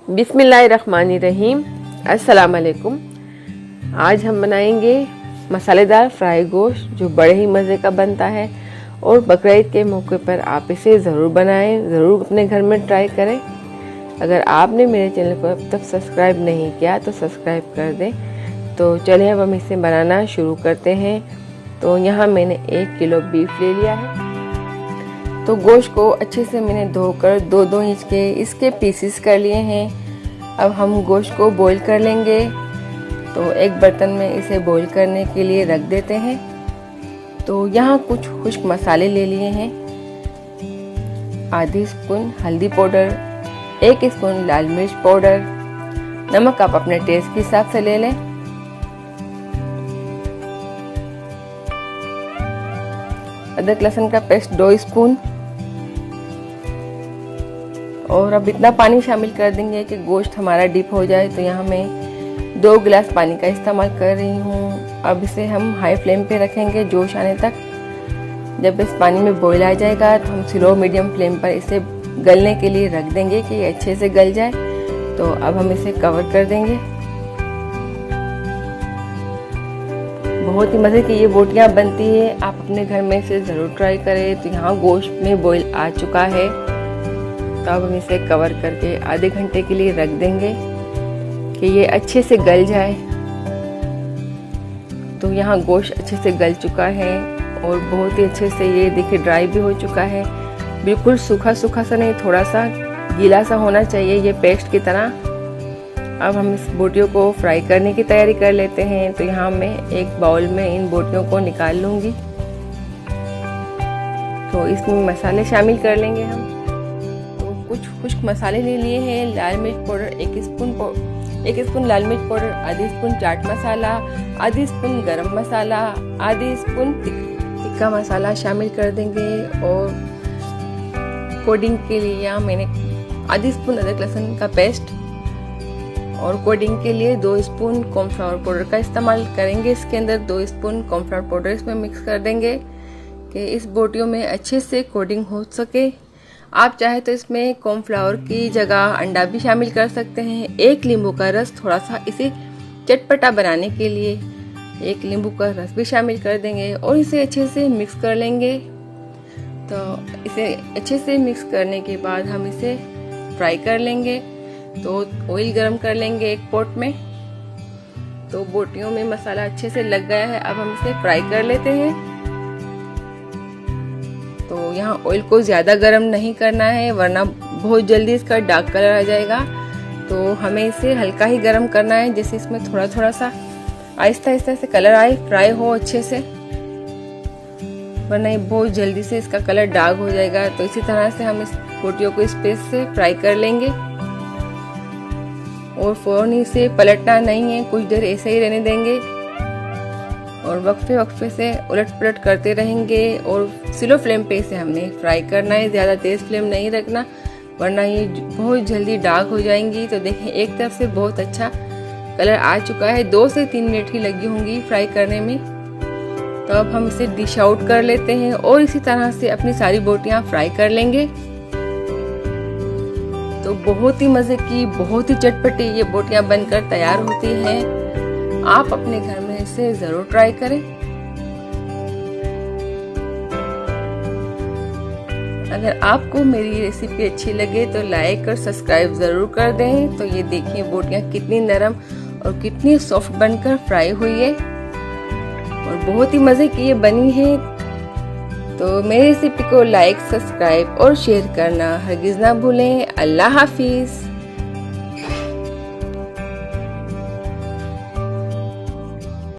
बिस्मिल्लाहिर्रहमानिर्रहीम। अस्सलाम वालेकुम। आज हम बनाएंगे मसालेदार फ्राई गोश्त जो बड़े ही मज़े का बनता है और बकरीद के मौके पर आप इसे ज़रूर बनाएं, ज़रूर अपने घर में ट्राई करें। अगर आपने मेरे चैनल को अब तक सब्सक्राइब नहीं किया तो सब्सक्राइब कर दें। तो चलिए अब हम इसे बनाना शुरू करते हैं। तो यहाँ मैंने 1 किलो बीफ ले लिया है। तो गोश्त को अच्छे से मैंने धोकर 2-2 इंच के इसके पीसेस कर लिए हैं। अब हम गोश्त को बॉईल कर लेंगे। तो एक बर्तन में इसे बॉईल करने के लिए रख देते हैं। तो यहाँ कुछ खुश्क मसाले ले लिए हैं। आधी स्पून हल्दी पाउडर, 1 स्पून लाल मिर्च पाउडर, नमक आप अपने टेस्ट के हिसाब से ले लें। अदरक लहसुन का पेस्ट 2 स्पून। और अब इतना पानी शामिल कर देंगे कि गोश्त हमारा डीप हो जाए। तो यहाँ मैं 2 गिलास पानी का इस्तेमाल कर रही हूँ। अब इसे हम हाई फ्लेम पे रखेंगे जोश आने तक। जब इस पानी में बॉईल आ जाएगा तो हम स्लो मीडियम फ्लेम पर इसे गलने के लिए रख देंगे कि ये अच्छे से गल जाए। तो अब हम इसे कवर कर देंगे। बहुत ही मज़े की ये बोटियाँ बनती है, आप अपने घर में इसे ज़रूर ट्राई करें। तो यहाँ गोश्त में बॉईल आ चुका है। तो अब हम इसे कवर करके आधे घंटे के लिए रख देंगे कि ये अच्छे से गल जाए। तो यहाँ गोश्त अच्छे से गल चुका है और बहुत ही अच्छे से ये देखिए ड्राई भी हो चुका है। बिल्कुल सूखा सूखा सा नहीं, थोड़ा सा गीला सा होना चाहिए ये पेस्ट की तरह। अब हम इस बोटियों को फ्राई करने की तैयारी कर लेते हैं। तो यहाँ मैं एक बाउल में इन बोटियों को निकाल लूँगी। तो इसमें मसाले शामिल कर लेंगे हम। कुछ खुश्क मसाले ले लिए हैं। लाल मिर्च पाउडर 1 स्पून लाल मिर्च पाउडर, आधी स्पून चाट मसाला, आधी स्पून गरम मसाला, आधी स्पून टिक्का मसाला शामिल कर देंगे। और कोटिंग के लिए यहाँ मैंने आधी स्पून अदरक लहसुन का पेस्ट और कोटिंग के लिए 2 स्पून कॉर्नफ्लावर पाउडर का इस्तेमाल करेंगे। इसके अंदर 2 स्पून कॉर्नफ्लावर पाउडर इसमें मिक्स कर देंगे कि इस बोटियों में अच्छे से कोटिंग हो सके। आप चाहे तो इसमें कॉर्नफ्लावर की जगह अंडा भी शामिल कर सकते हैं। 1 नींबू का रस थोड़ा सा इसे चटपटा बनाने के लिए 1 नींबू का रस भी शामिल कर देंगे और इसे अच्छे से मिक्स कर लेंगे। तो इसे अच्छे से मिक्स करने के बाद हम इसे फ्राई कर लेंगे। तो ऑयल गरम कर लेंगे एक पॉट में। तो बोटियों में मसाला अच्छे से लग गया है। अब हम इसे फ्राई कर लेते हैं। तो यहाँ ऑयल को ज़्यादा गर्म नहीं करना है वरना बहुत जल्दी इसका डार्क कलर आ जाएगा। तो हमें इसे हल्का ही गर्म करना है, जैसे इसमें थोड़ा थोड़ा सा आहिस्ता आहिस्ता से कलर आए, फ्राई हो अच्छे से, वरना ये बहुत जल्दी से इसका कलर डार्क हो जाएगा। तो इसी तरह से हम इस बोटियों को इस पेस्ट से फ्राई कर लेंगे और फौरन इसे पलटना नहीं है, कुछ देर ऐसे ही रहने देंगे और वक्फे वक्फे से उलट पलट करते रहेंगे। और स्लो फ्लेम पे इसे हमने फ्राई करना है, ज़्यादा तेज़ फ्लेम नहीं रखना वरना ये बहुत जल्दी डार्क हो जाएंगी। तो देखें एक तरफ से बहुत अच्छा कलर आ चुका है। 2 से 3 मिनट ही लगी होंगी फ्राई करने में। तो अब हम इसे डिश आउट कर लेते हैं और इसी तरह से अपनी सारी बोटियां फ्राई कर लेंगे। तो बहुत ही मज़े की, बहुत ही चटपटी ये बोटियां बनकर तैयार होती हैं। आप अपने घर में इसे ज़रूर ट्राई करें। अगर आपको मेरी रेसिपी अच्छी लगे तो लाइक और सब्सक्राइब ज़रूर कर दें। तो ये देखिए बोटियां कितनी नरम और कितनी सॉफ्ट बनकर फ्राई हुई है और बहुत ही मज़े की ये बनी है। तो मेरी रेसिपी को लाइक, सब्सक्राइब और शेयर करना हरगिज़ ना भूलें। अल्लाह हाफिज़।